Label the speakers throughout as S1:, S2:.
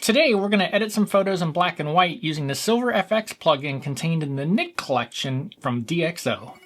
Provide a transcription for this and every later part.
S1: Today we're going to edit some photos in black and white using the Silver Efex plugin contained in the Nik Collection from DxO.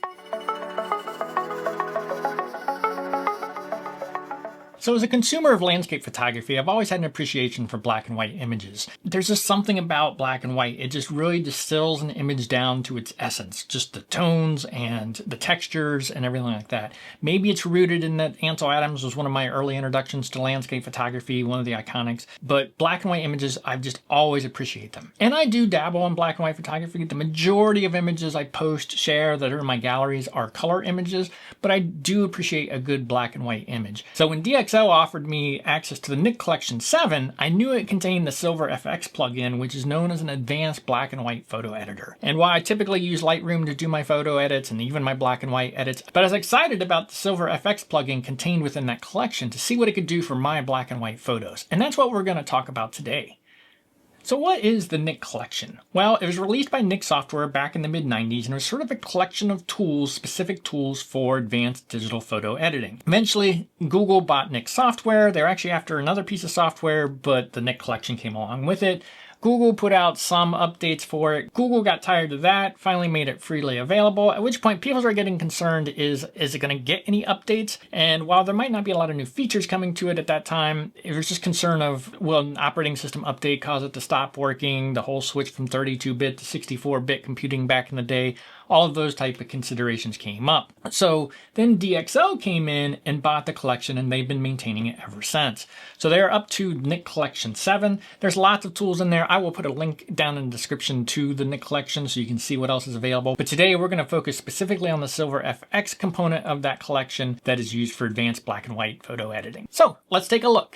S1: So as a consumer of landscape photography, I've always had an appreciation for black and white images. There's just something about black and white. It just really distills an image down to its essence, just the tones and the textures and everything like that. Maybe it's rooted in that Ansel Adams was one of my early introductions to landscape photography, one of the iconics, but black and white images, I've just always appreciate them. And I do dabble in black and white photography. The majority of images I post, share that are in my galleries are color images, but I do appreciate a good black and white image. So when DxO offered me access to the Nik Collection 7, I knew it contained the Silver Efex plugin, which is known as an advanced black and white photo editor. And while I typically use Lightroom to do my photo edits and even my black and white edits, but I was excited about the Silver Efex plugin contained within that collection to see what it could do for my black and white photos. And that's what we're going to talk about today. So what is the Nik Collection? Well, it was released by Nik Software back in the mid-90s and it was sort of a collection of tools, specific tools for advanced digital photo editing. Eventually, Google bought Nik Software. They were actually after another piece of software, but the Nik Collection came along with it. Google put out some updates for it. Google got tired of that, finally made it freely available, at which point people are getting concerned, is it going to get any updates? And while there might not be a lot of new features coming to it at that time, it was just concern of, will an operating system update cause it to stop working, the whole switch from 32-bit to 64-bit computing back in the day. All of those type of considerations came up. So then DxO came in and bought the collection and they've been maintaining it ever since. So they're up to Nik Collection 7. There's lots of tools in there. I will put a link down in the description to the Nik Collection so you can see what else is available. But today we're going to focus specifically on the Silver Efex component of that collection that is used for advanced black and white photo editing. So let's take a look.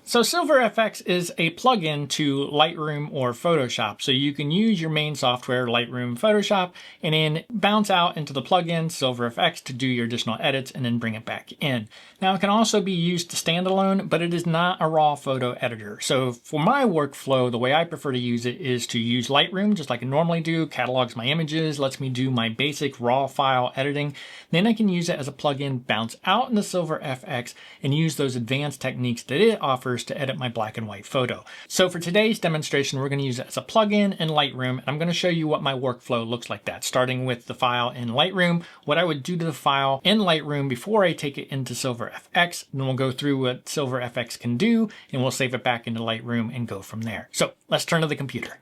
S1: So Silver Efex is a plugin to Lightroom or Photoshop. So you can use your main software, Lightroom, Photoshop, and then bounce out into the plugin, Silver Efex, to do your additional edits and then bring it back in. Now it can also be used to standalone, but it is not a raw photo editor. So for my workflow, the way I prefer to use it is to use Lightroom, just like I normally do, catalogs my images, lets me do my basic raw file editing. Then I can use it as a plugin, bounce out into Silver Efex, and use those advanced techniques that it offers to edit my black and white photo. So for today's demonstration, we're going to use it as a plugin in Lightroom, and I'm going to show you what my workflow looks like that, starting with the file in Lightroom, what I would do to the file in Lightroom before I take it into Silver Efex, and then we'll go through what Silver Efex can do, and we'll save it back into Lightroom and go from there. So let's turn to the computer.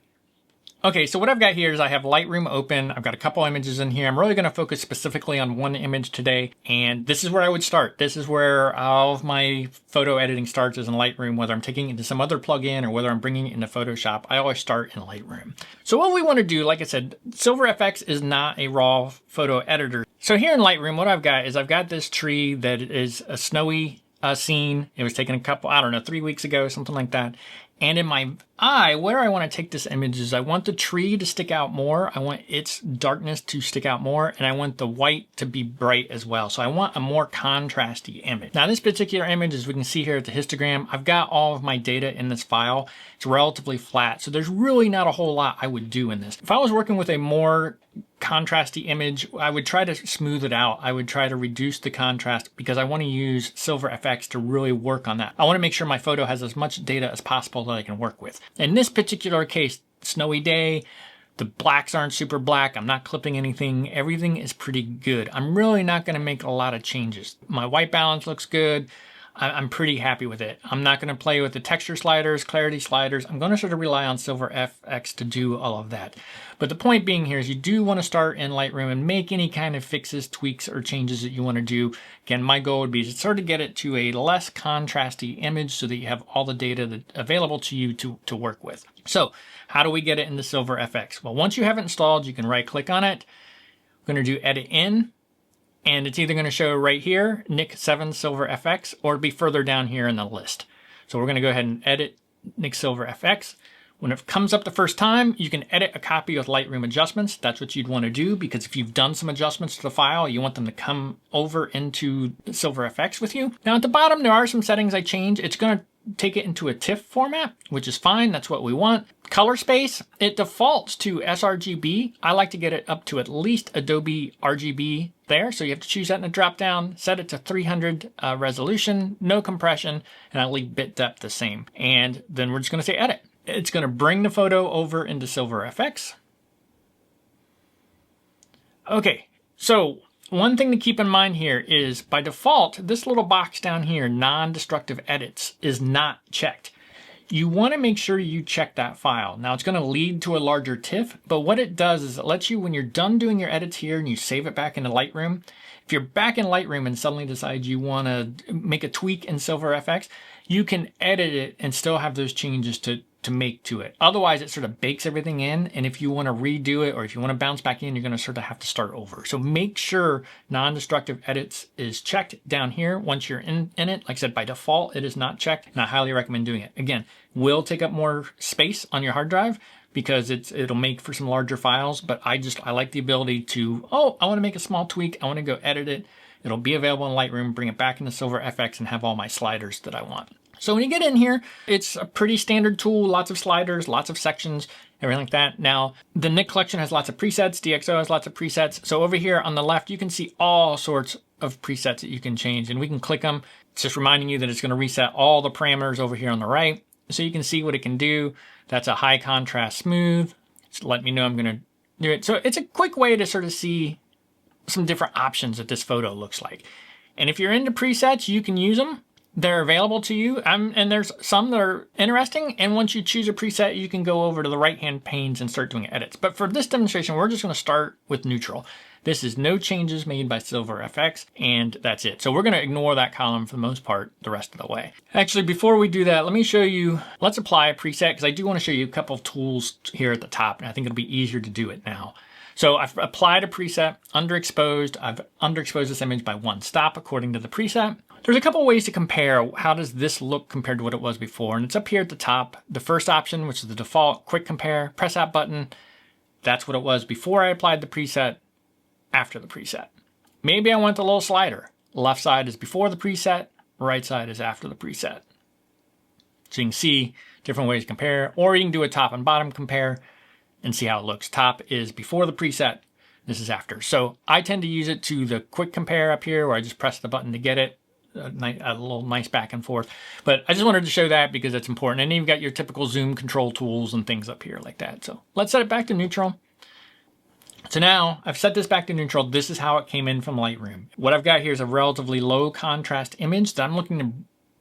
S1: Okay, so what I've got here is I have Lightroom open. I've got a couple images in here. I'm really going to focus specifically on one image today, and this is where I would start. This is where all of my photo editing starts, is in Lightroom, whether I'm taking it into some other plugin or whether I'm bringing it into Photoshop. I always start in Lightroom. So what we want to do, like I said, Silver Efex is not a raw photo editor. So here in Lightroom, what I've got is I've got this tree that is a snowy scene. It was taken a couple, I don't know, 3 weeks ago, something like that. And in my eye, where I want to take this image is I want the tree to stick out more. I want its darkness to stick out more. And I want the white to be bright as well. So I want a more contrasty image. Now this particular image, as we can see here at the histogram, I've got all of my data in this file. It's relatively flat. So there's really not a whole lot I would do in this. If I was working with a more contrasty image, I would try to smooth it out. I would try to reduce the contrast because I want to use Silver Efex to really work on that. I want to make sure my photo has as much data as possible that I can work with. In this particular case, snowy day, the blacks aren't super black. I'm not clipping anything. Everything is pretty good. I'm really not going to make a lot of changes. My white balance looks good. I'm pretty happy with it. I'm not going to play with the texture sliders, clarity sliders. I'm going to sort of rely on Silver Efex to do all of that. But the point being here is you do want to start in Lightroom and make any kind of fixes, tweaks, or changes that you want to do. Again, my goal would be to sort of get it to a less contrasty image so that you have all the data available to you to work with. So how do we get it into Silver Efex? Well, once you have it installed, you can right click on it. We're going to do Edit In. And it's either going to show right here, Nik 7 Silver Efex, or it'll be further down here in the list. So we're going to go ahead and edit Nik Silver Efex. When it comes up the first time, you can edit a copy with Lightroom adjustments. That's what you'd want to do, because if you've done some adjustments to the file, you want them to come over into Silver Efex with you. Now at the bottom, there are some settings I changed. It's going to take it into a TIFF format, which is fine. That's what we want. Color space, it defaults to sRGB. I like to get it up to at least Adobe RGB there. So you have to choose that in the drop down, set it to 300 resolution, no compression, and I leave bit depth the same. And then we're just going to say edit. It's going to bring the photo over into Silver Efex. Okay, so one thing to keep in mind here is by default, this little box down here, non-destructive edits, is not checked. You want to make sure you check that file. Now it's going to lead to a larger TIFF, but what it does is it lets you, when you're done doing your edits here and you save it back into Lightroom, if you're back in Lightroom and suddenly decide you want to make a tweak in Silver Efex, you can edit it and still have those changes to make to it. Otherwise, it sort of bakes everything in, and if you want to redo it or if you want to bounce back in, you're going to sort of have to start over. So make sure non-destructive edits is checked down here once you're in it. Like I said, by default, it is not checked, and I highly recommend doing it. Again, will take up more space on your hard drive because it'll make for some larger files, but I like the ability to, oh, I want to make a small tweak, I want to go edit it. It'll be available in Lightroom, bring it back into Silver Efex, and have all my sliders that I want. So when you get in here, it's a pretty standard tool, lots of sliders, lots of sections, everything like that. Now, the Nik Collection has lots of presets, DxO has lots of presets. So over here on the left, you can see all sorts of presets that you can change, and we can click them. It's just reminding you that it's going to reset all the parameters over here on the right. So you can see what it can do. That's a high contrast smooth. Just let me know I'm going to do it. So it's a quick way to sort of see some different options that this photo looks like. And if you're into presets, you can use them. They're available to you, and there's some that are interesting, and once you choose a preset, you can go over to the right-hand panes and start doing edits. But for this demonstration, we're just going to start with neutral. This is no changes made by Silver Efex, and that's it. So we're going to ignore that column for the most part the rest of the way. Actually, before we do that, let me show you, let's apply a preset, because I do want to show you a couple of tools here at the top, and I think it'll be easier to do it now. So I've applied a preset, underexposed. I've underexposed this image by 1 stop according to the preset. There's a couple of ways to compare. How does this look compared to what it was before? And it's up here at the top. The first option, which is the default, quick compare, press that button. That's what it was before I applied the preset, after the preset. Maybe I want the little slider. Left side is before the preset, right side is after the preset. So you can see different ways to compare, or you can do a top and bottom compare and see how it looks. Top is before the preset, this is after. So I tend to use it to the quick compare up here where I just press the button to get it. A little nice back and forth. But I just wanted to show that because it's important. And you've got your typical zoom control tools and things up here like that. So let's set it back to neutral. So now I've set this back to neutral. This is how it came in from Lightroom. What I've got here is a relatively low contrast image that I'm looking to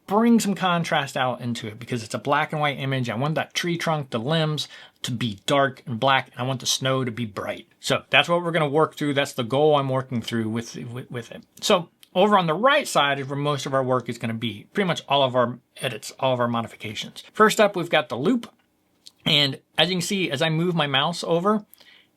S1: bring some contrast out into it because it's a black and white image. I want that tree trunk, the limbs to be dark and black, and I want the snow to be bright. So that's what we're going to work through. That's the goal I'm working through with it. So over on the right side is where most of our work is going to be. Pretty much all of our edits, all of our modifications. First up, we've got the loupe. And as you can see, as I move my mouse over,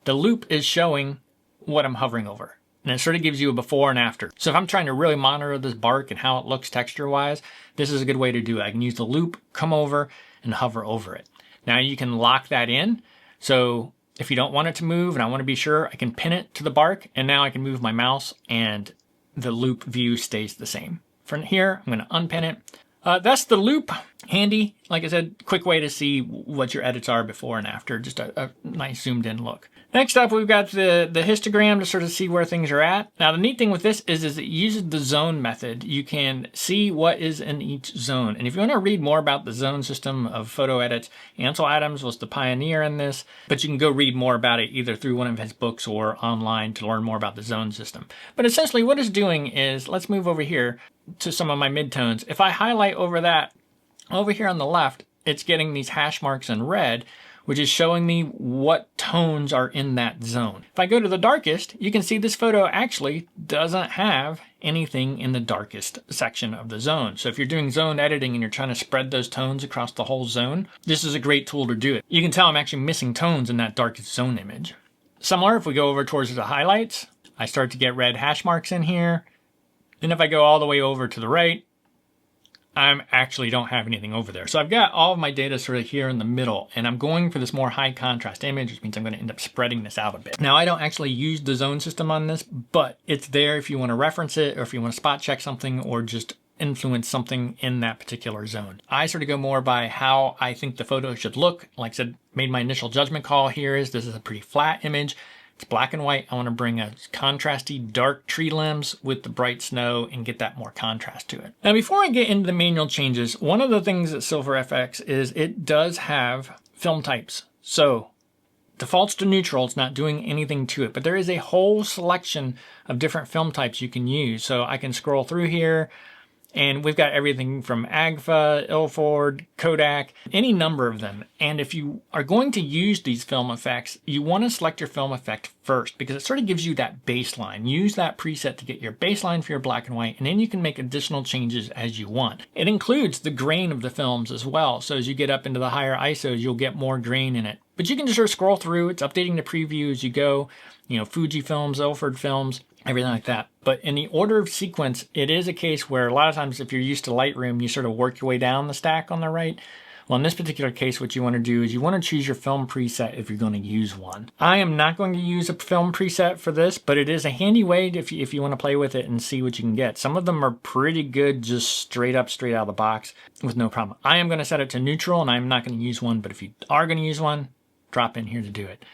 S1: the loupe is showing what I'm hovering over. And it sort of gives you a before and after. So if I'm trying to really monitor this bark and how it looks texture-wise, this is a good way to do it. I can use the loupe, come over, and hover over it. Now you can lock that in. So if you don't want it to move and I want to be sure, I can pin it to the bark. And now I can move my mouse and the loupe view stays the same. From here, I'm going to unpin it. That's the loupe. Handy, like I said, quick way to see what your edits are before and after. Just a nice zoomed in look. Next up, we've got the histogram to sort of see where things are at. Now, the neat thing with this is it uses the zone method. You can see what is in each zone. And if you want to read more about the zone system of photo edits, Ansel Adams was the pioneer in this, but you can go read more about it either through one of his books or online to learn more about the zone system. But essentially what it's doing is, let's move over here to some of my midtones. If I highlight over that, over here on the left, it's getting these hash marks in red, which is showing me what tones are in that zone. If I go to the darkest, you can see this photo actually doesn't have anything in the darkest section of the zone. So if you're doing zone editing and you're trying to spread those tones across the whole zone, this is a great tool to do it. You can tell I'm actually missing tones in that darkest zone image. Similar, if we go over towards the highlights, I start to get red hash marks in here. Then if I go all the way over to the right, I actually don't have anything over there. So I've got all of my data sort of here in the middle, and I'm going for this more high contrast image, which means I'm going to end up spreading this out a bit. Now, I don't actually use the zone system on this, but it's there if you want to reference it, or if you want to spot check something, or just influence something in that particular zone. I sort of go more by how I think the photo should look. Like I said, made my initial judgment call here is this is a pretty flat image. It's black and white. I want to bring a contrasty dark tree limbs with the bright snow and get that more contrast to it. Now, before I get into the manual changes, one of the things that Silver Efex is it does have film types. So defaults to neutral, it's not doing anything to it, but there is a whole selection of different film types you can use. So I can scroll through here, and we've got everything from Agfa, Ilford, Kodak, any number of them. And if you are going to use these film effects, you want to select your film effect first because it sort of gives you that baseline. Use that preset to get your baseline for your black and white, and then you can make additional changes as you want. It includes the grain of the films as well. So as you get up into the higher ISOs, you'll get more grain in it. But you can just sort of scroll through. It's updating the preview as you go. You know, Fuji films, Ilford films, everything like that. But in the order of sequence, it is a case where a lot of times if you're used to Lightroom, you sort of work your way down the stack on the right. Well, in this particular case, what you want to do is you want to choose your film preset if you're going to use one. I am not going to use a film preset for this, but it is a handy way if you want to play with it and see what you can get. Some of them are pretty good just straight out of the box with no problem. I am going to set it to neutral, and I'm not going to use one, but if you are going to use one, drop in here to do it.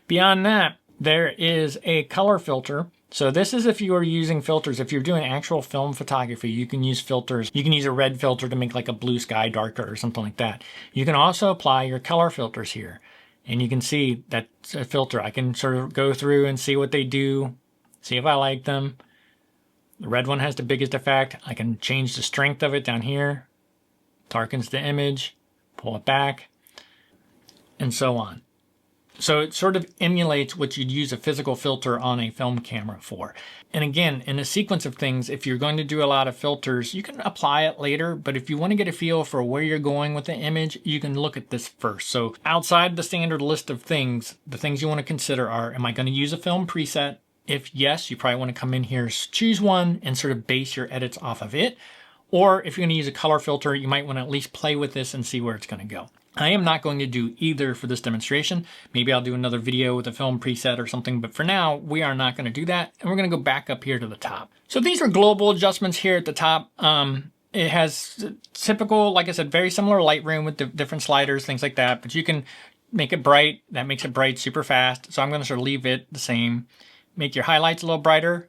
S1: Beyond that, there is a color filter. So this is if you are using filters. If you're doing actual film photography, you can use filters. You can use a red filter to make like a blue sky darker or something like that. You can also apply your color filters here. And you can see that's a filter. I can sort of go through and see what they do, see if I like them. The red one has the biggest effect. I can change the strength of it down here. Darkens the image, pull it back, and so on. So it sort of emulates what you'd use a physical filter on a film camera for. And again, in a sequence of things, if you're going to do a lot of filters, you can apply it later, but if you want to get a feel for where you're going with the image, you can look at this first. So outside the standard list of things, the things you want to consider are, am I going to use a film preset? If yes, you probably want to come in here, choose one, and sort of base your edits off of it. Or if you're going to use a color filter, you might want to at least play with this and see where it's going to go. I am not going to do either for this demonstration. Maybe I'll do another video with a film preset or something, but for now, we are not going to do that. And we're going to go back up here to the top. So these are global adjustments here at the top. It has typical, like I said, very similar Lightroom with the different sliders, things like that, but you can make it bright. That makes it bright super fast. So I'm going to sort of leave it the same. Make your highlights a little brighter.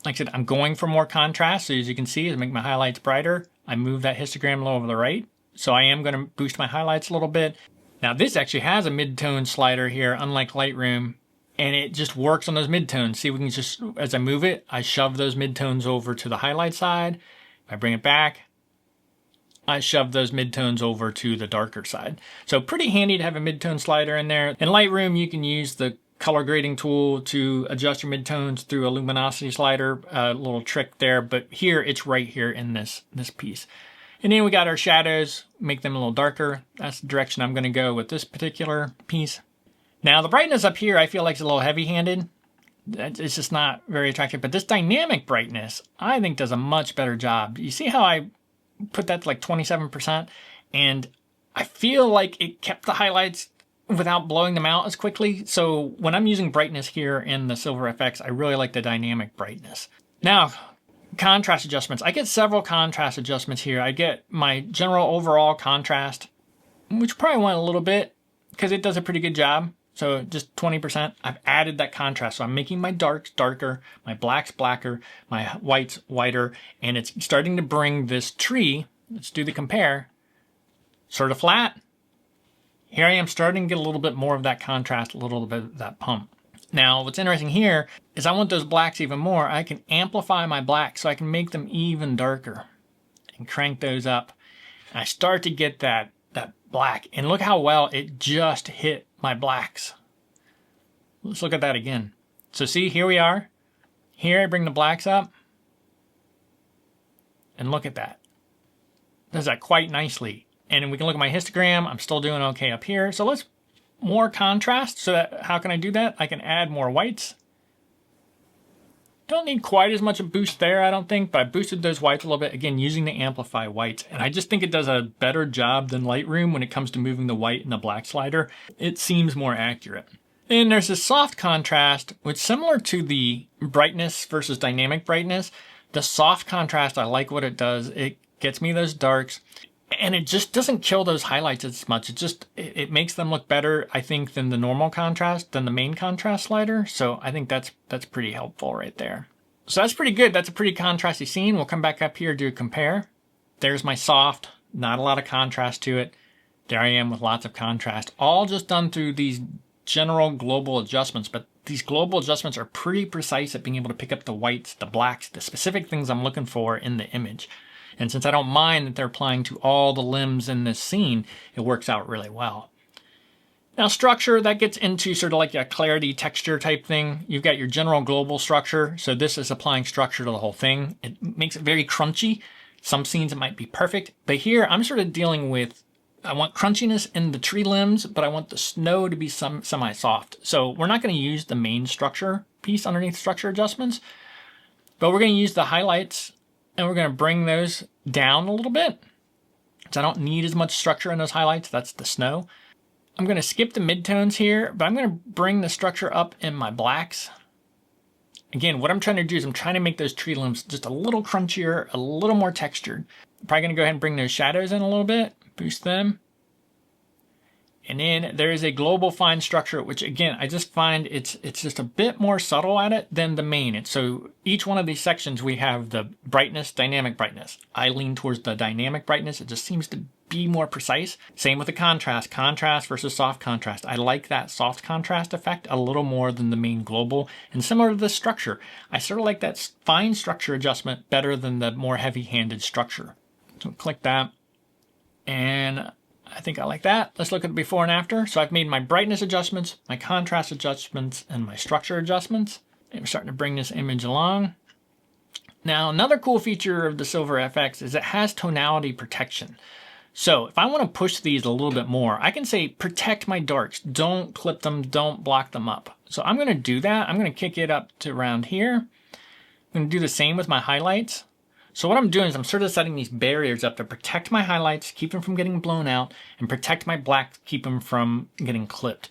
S1: Like I said, I'm going for more contrast. So as you can see, as I make my highlights brighter, I move that histogram a little over the right. So I am going to boost my highlights a little bit. Now this actually has a mid-tone slider here, unlike Lightroom, and it just works on those mid-tones. See, we can just, as I move it, I shove those mid-tones over to the highlight side. If I bring it back, I shove those mid-tones over to the darker side. So pretty handy to have a mid-tone slider in there. In Lightroom, you can use the color grading tool to adjust your midtones through a luminosity slider, a little trick there, but here it's right here in this piece. And then we got our shadows, make them a little darker. That's the direction I'm going to go with this particular piece. Now the brightness up here I feel like is a little heavy-handed. It's just not very attractive, but this dynamic brightness I think does a much better job. You see how I put that to like 27%, and I feel like it kept the highlights without blowing them out as quickly. So when I'm using brightness here in the Silver Efex, I really like the dynamic brightness. Now, contrast adjustments. I get several contrast adjustments here. I get my general overall contrast, which you probably want a little bit because it does a pretty good job. So just 20%. I've added that contrast. So I'm making my darks darker, my blacks blacker, my whites whiter, and it's starting to bring this tree, let's do the compare, sort of flat. Here I am starting to get a little bit more of that contrast, a little bit of that pump. Now, what's interesting here is I want those blacks even more. I can amplify my blacks so I can make them even darker and crank those up. And I start to get that black. And look how well it just hit my blacks. Let's look at that again. So see, here we are. Here I bring the blacks up. And look at that. Does that quite nicely. And we can look at my histogram. I'm still doing okay up here. So let's more contrast. So that, how can I do that? I can add more whites. Don't need quite as much a boost there, I don't think, but I boosted those whites a little bit, again, using the amplify whites. And I just think it does a better job than Lightroom when it comes to moving the white and the black slider. It seems more accurate. And there's a soft contrast, which is similar to the brightness versus dynamic brightness. The soft contrast, I like what it does. It gets me those darks, and it just doesn't kill those highlights as much. It makes them look better, I think, than the normal contrast, than the main contrast slider. So I think that's pretty helpful right there. So that's pretty good. That's a pretty contrasty scene. We'll come back up here to compare. There's my soft, not a lot of contrast to it. There I am with lots of contrast, all just done through these general global adjustments. But these global adjustments are pretty precise at being able to pick up the whites, the blacks, the specific things I'm looking for in the image. And since I don't mind that they're applying to all the limbs in this scene, it works out really well. Now structure, that gets into sort of like a clarity texture type thing. You've got your general global structure. So this is applying structure to the whole thing. It makes it very crunchy. Some scenes it might be perfect, but here I'm sort of dealing with, I want crunchiness in the tree limbs, but I want the snow to be semi-soft. So we're not going to use the main structure piece underneath structure adjustments, but we're going to use the highlights and we're going to bring those down a little bit. So I don't need as much structure in those highlights. That's the snow. I'm going to skip the midtones here, but I'm going to bring the structure up in my blacks. Again, what I'm trying to do is I'm trying to make those tree limbs just a little crunchier, a little more textured. I'm probably going to go ahead and bring those shadows in a little bit, boost them. And then there is a global fine structure, which again, I just find it's just a bit more subtle at it than the main. And so each one of these sections, we have the brightness, dynamic brightness. I lean towards the dynamic brightness. It just seems to be more precise. Same with the contrast, contrast versus soft contrast. I like that soft contrast effect a little more than the main global. And similar to the structure, I sort of like that fine structure adjustment better than the more heavy-handed structure. So click that, and I think I like that. Let's look at the before and after. So I've made my brightness adjustments, my contrast adjustments, and my structure adjustments. And we're starting to bring this image along. Now, another cool feature of the Silver Efex is it has tonality protection. So if I want to push these a little bit more, I can say protect my darks. Don't clip them, don't block them up. So I'm going to do that. I'm going to kick it up to around here. I'm going to do the same with my highlights. So what I'm doing is I'm sort of setting these barriers up to protect my highlights, keep them from getting blown out, and protect my blacks, keep them from getting clipped.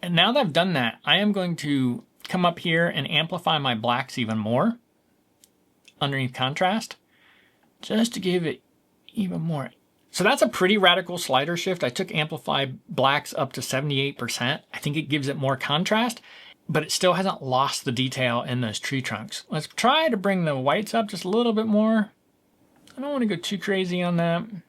S1: And now that I've done that, I am going to come up here and amplify my blacks even more underneath contrast, just to give it even more. So that's a pretty radical slider shift. I took amplify blacks up to 78%. I think it gives it more contrast, but it still hasn't lost the detail in those tree trunks. Let's try to bring the whites up just a little bit more. I don't want to go too crazy on that. And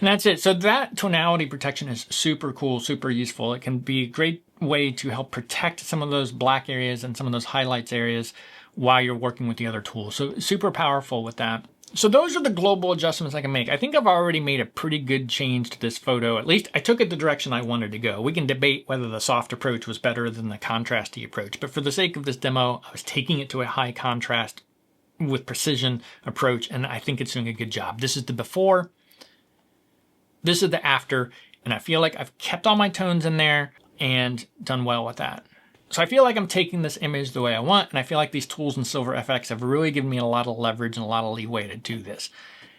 S1: that's it. So that tonality protection is super cool, super useful. It can be a great way to help protect some of those black areas and some of those highlights areas while you're working with the other tools. So super powerful with that. So those are the global adjustments I can make. I think I've already made a pretty good change to this photo. At least I took it the direction I wanted to go. We can debate whether the soft approach was better than the contrasty approach, but for the sake of this demo, I was taking it to a high contrast with precision approach, and I think it's doing a good job. This is the before, this is the after, and I feel like I've kept all my tones in there and done well with that. So I feel like I'm taking this image the way I want, and I feel like these tools in Silver Efex have really given me a lot of leverage and a lot of leeway to do this.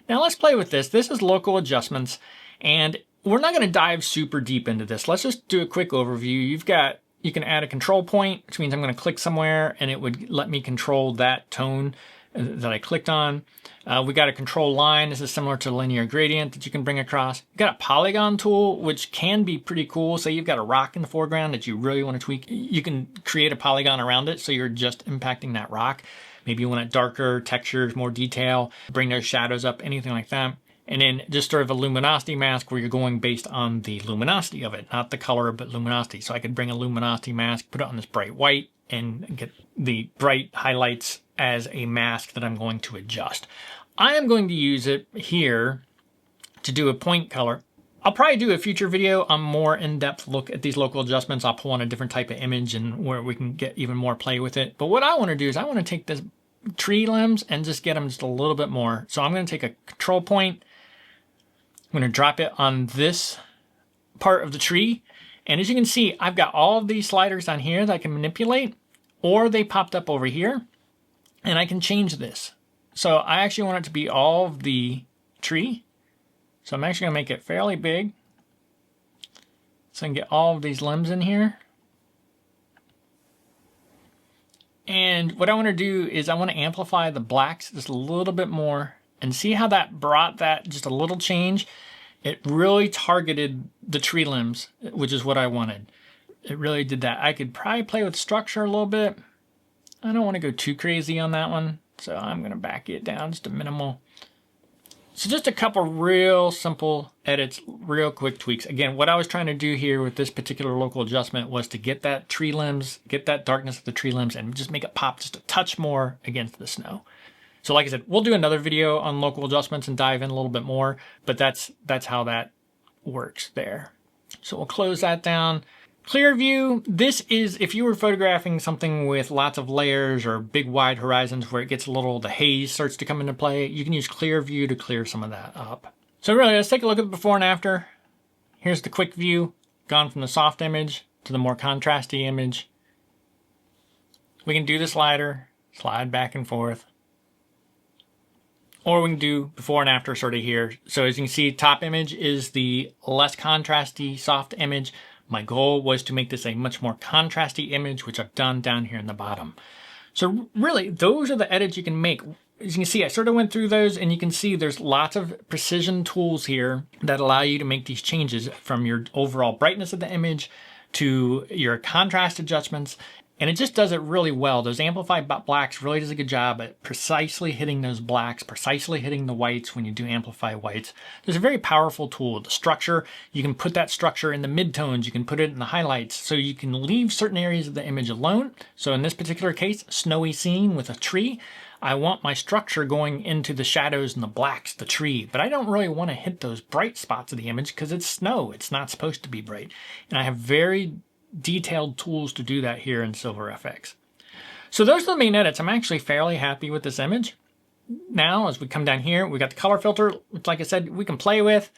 S1: Now let's play with this. This is local adjustments, and we're not going to dive super deep into this. Let's just do a quick overview. You can add a control point, which means I'm going to click somewhere and it would let me control that tone that I clicked on. We got a control line. This is similar to linear gradient that you can bring across. You got a polygon tool, which can be pretty cool. Say you've got a rock in the foreground that you really want to tweak. You can create a polygon around it, so you're just impacting that rock. Maybe you want it darker, textures, more detail, bring those shadows up, anything like that. And then just sort of a luminosity mask where you're going based on the luminosity of it, not the color, but luminosity. So I could bring a luminosity mask, put it on this bright white, and get the bright highlights as a mask that I'm going to adjust. I am going to use it here to do a point color. I'll probably do a future video on more in-depth look at these local adjustments. I'll pull on a different type of image and where we can get even more play with it. But what I want to do is I want to take this tree limbs and just get them just a little bit more. So I'm going to take a control point. I'm going to drop it on this part of the tree. And as you can see, I've got all of these sliders on here that I can manipulate, or they popped up over here. And I can change this. So I actually want it to be all of the tree. So I'm actually going to make it fairly big, so I can get all of these limbs in here. And And what I want to do is I want to amplify the blacks just a little bit more and see how that brought that just a little change. It really targeted the tree limbs, which is what I wanted. It really did that. I could probably play with structure a little bit. I don't want to go too crazy on that one, so I'm going to back it down just a minimal. So just a couple real simple edits, real quick tweaks. Again, what I was trying to do here with this particular local adjustment was to get that tree limbs, get that darkness of the tree limbs, and just make it pop just a touch more against the snow. So like I said, we'll do another video on local adjustments and dive in a little bit more, but that's how that works there. So we'll close that down. Clear view, this is if you were photographing something with lots of layers or big wide horizons where it gets a little, the haze starts to come into play, you can use clear view to clear some of that up. So really, let's take a look at the before and after. Here's the quick view, gone from the soft image to the more contrasty image. We can do the slider, slide back and forth. Or we can do before and after sort of here. So as you can see, top image is the less contrasty soft image. My goal was to make this a much more contrasty image, which I've done down here in the bottom. So really, those are the edits you can make. As you can see, I sort of went through those, and you can see there's lots of precision tools here that allow you to make these changes from your overall brightness of the image to your contrast adjustments. And it just does it really well. Those amplified blacks really does a good job at precisely hitting those blacks, precisely hitting the whites when you do amplify whites. There's a very powerful tool. The structure, you can put that structure in the midtones, you can put it in the highlights, so you can leave certain areas of the image alone. So in this particular case, snowy scene with a tree, I want my structure going into the shadows and the blacks, the tree, but I don't really want to hit those bright spots of the image because it's snow. It's not supposed to be bright. And I have very detailed tools to do that here in Silver Efex. So those are the main edits. I'm actually fairly happy with this image. Now, as we come down here, we got the color filter, which like I said, we can play with.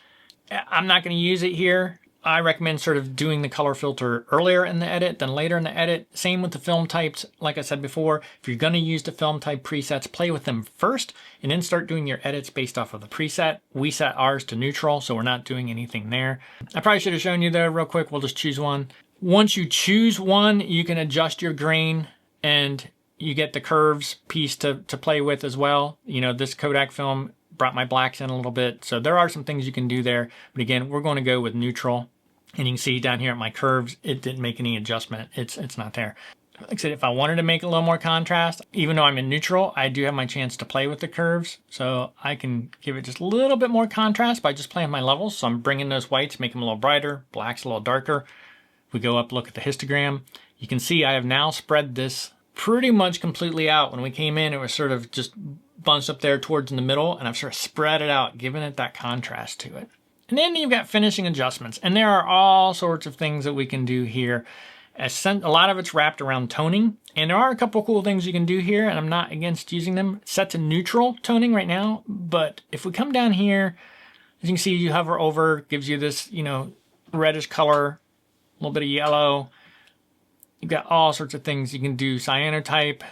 S1: I'm not going to use it here. I recommend sort of doing the color filter earlier in the edit than later in the edit. Same with the film types. Like I said before, if you're going to use the film type presets, play with them first and then start doing your edits based off of the preset. We set ours to neutral, so we're not doing anything there. I probably should have shown you though real quick. We'll just choose one. Once you choose one, you can adjust your grain and you get the curves piece to play with as well. You know, this Kodak film brought my blacks in a little bit. So there are some things you can do there. But again, we're going to go with neutral. And you can see down here at my curves, it didn't make any adjustment. It's not there. Like I said, if I wanted to make a little more contrast, even though I'm in neutral, I do have my chance to play with the curves. So I can give it just a little bit more contrast by just playing my levels. So I'm bringing those whites, make them a little brighter, blacks a little darker. We go up, look at the histogram. You can see I have now spread this pretty much completely out. When we came in, it was sort of just bunched up there towards in the middle, and I've sort of spread it out, giving it that contrast to it. And then you've got finishing adjustments, and there are all sorts of things that we can do here. A lot of it's wrapped around toning, and there are a couple cool things you can do here, and I'm not against using them. Set to neutral toning right now, but if we come down here, as you can see, you hover over, gives you this, you know, reddish color, a little bit of yellow. You've got all sorts of things you can do. Cyanotype,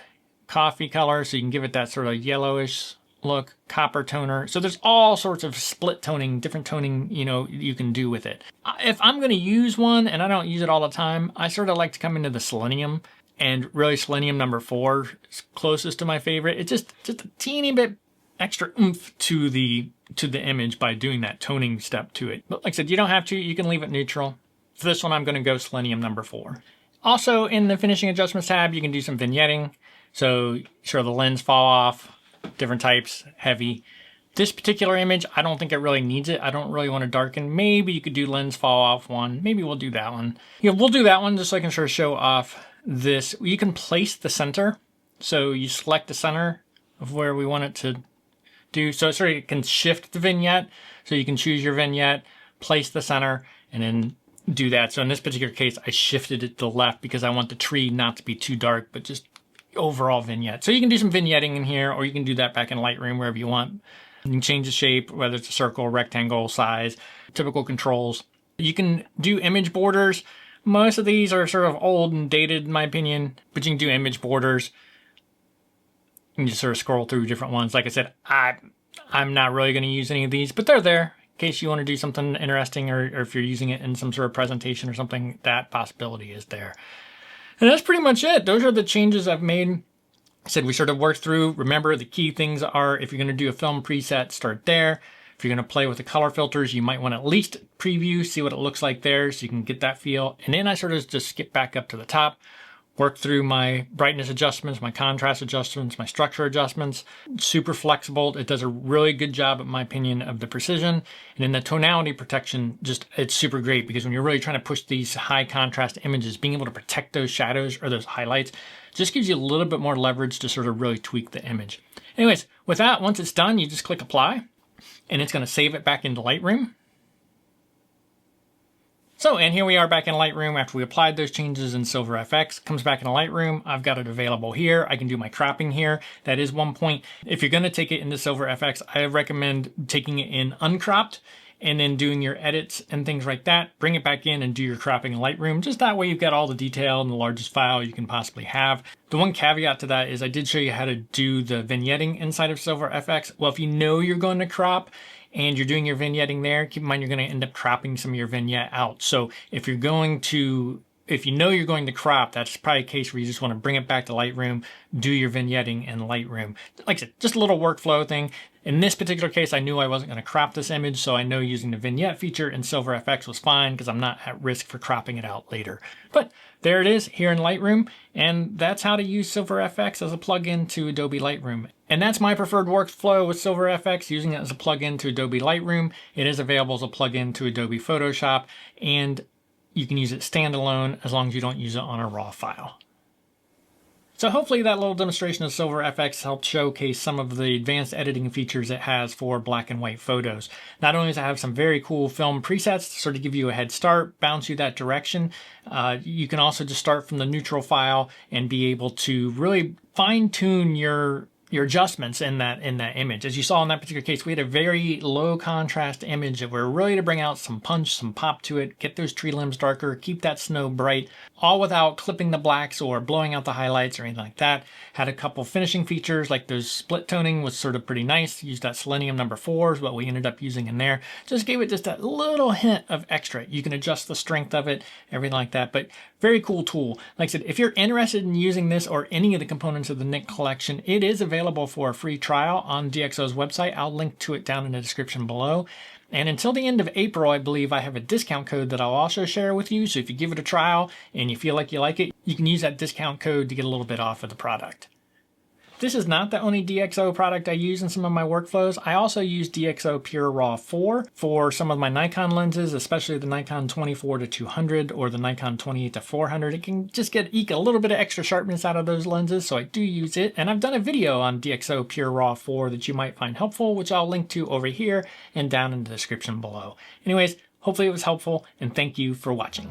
S1: coffee color, so you can give it that sort of yellowish look, copper toner. So there's all sorts of split toning, different toning, you know, you can do with it. If I'm going to use one, and I don't use it all the time, I sort of like to come into the selenium, and really selenium number 4 is closest to my favorite. It's just a teeny bit extra oomph to the image by doing that toning step to it. But like I said, you don't have to, you can leave it neutral. For this one, I'm going to go selenium number 4. Also, in the finishing adjustments tab, you can do some vignetting. So sure, the lens fall off, different types, heavy. This particular image, I don't think it really needs it. I don't really want to darken. Maybe you could do lens fall off one. Maybe we'll do that one. Yeah, we'll do that one just so I can sort of show off this. You can place the center. So you select the center of where we want it to do. So it sort of can shift the vignette. So you can choose your vignette, place the center, and then do that. So in this particular case, I shifted it to the left because I want the tree not to be too dark, but just overall vignette. So you can do some vignetting in here, or you can do that back in Lightroom, wherever you want. You can change the shape, whether it's a circle, rectangle, size, typical controls. You can do image borders. Most of these are sort of old and dated in my opinion, but you can do image borders. You can just sort of scroll through different ones. Like I said, I'm not really going to use any of these, but they're there in case you want to do something interesting, or if you're using it in some sort of presentation or something, that possibility is there. And that's pretty much it. Those are the changes I've made said we sort of worked through. Remember, the key things are if you're going to do a film preset, start there. If you're going to play with the color filters, you might want to at least preview, see what it looks like there so you can get that feel. And then I sort of just skip back up to the top, work through my brightness adjustments, my contrast adjustments, my structure adjustments. Super flexible. It does a really good job, in my opinion, of the precision. And then the tonality protection, just it's super great because when you're really trying to push these high contrast images, being able to protect those shadows or those highlights just gives you a little bit more leverage to sort of really tweak the image. Anyways, with that, once it's done, you just click apply and it's going to save it back into Lightroom. So, and here we are back in Lightroom after we applied those changes in Silver Efex. Comes back in Lightroom. I've got it available here. I can do my cropping here. That is one point. If you're going to take it into Silver Efex, I recommend taking it in uncropped and then doing your edits and things like that. Bring it back in and do your cropping in Lightroom. Just that way you've got all the detail in the largest file you can possibly have. The one caveat to that is I did show you how to do the vignetting inside of Silver Efex. Well, if you know you're going to crop, and you're doing your vignetting there, keep in mind you're going to end up cropping some of your vignette out. So if you know you're going to crop, that's probably a case where you just want to bring it back to Lightroom, do your vignetting in Lightroom. Like I said, just a little workflow thing. In this particular case, I knew I wasn't going to crop this image, so I know using the vignette feature in Silver Efex was fine because I'm not at risk for cropping it out later. But there it is here in Lightroom, and that's how to use Silver Efex as a plugin to Adobe Lightroom. And that's my preferred workflow with Silver Efex, using it as a plugin to Adobe Lightroom. It is available as a plugin to Adobe Photoshop, and you can use it standalone as long as you don't use it on a raw file. So hopefully that little demonstration of Silver Efex helped showcase some of the advanced editing features it has for black and white photos. Not only does it have some very cool film presets to sort of give you a head start, bounce you that direction, you can also just start from the neutral file and be able to really fine-tune your adjustments in that image. As you saw in that particular case, we had a very low contrast image that we're really to bring out some punch, some pop to it, get those tree limbs darker, keep that snow bright, all without clipping the blacks or blowing out the highlights or anything like that. Had a couple finishing features like those split toning was sort of pretty nice. Used that selenium number 4 is what we ended up using in there. Just gave it just that little hint of extra. You can adjust the strength of it, everything like that, but very cool tool. Like I said, if you're interested in using this or any of the components of the Nik collection, it is available for a free trial on DxO's website. I'll link to it down in the description below. And until the end of April, I believe I have a discount code that I'll also share with you. So if you give it a trial and you feel like you like it, you can use that discount code to get a little bit off of the product. This is not the only DxO product I use in some of my workflows. I also use DxO Pure Raw 4 for some of my Nikon lenses, especially the Nikon 24-200 or the Nikon 28-400. It can just eke a little bit of extra sharpness out of those lenses, so I do use it. And I've done a video on DxO Pure Raw 4 that you might find helpful, which I'll link to over here and down in the description below. Anyways, hopefully it was helpful, and thank you for watching.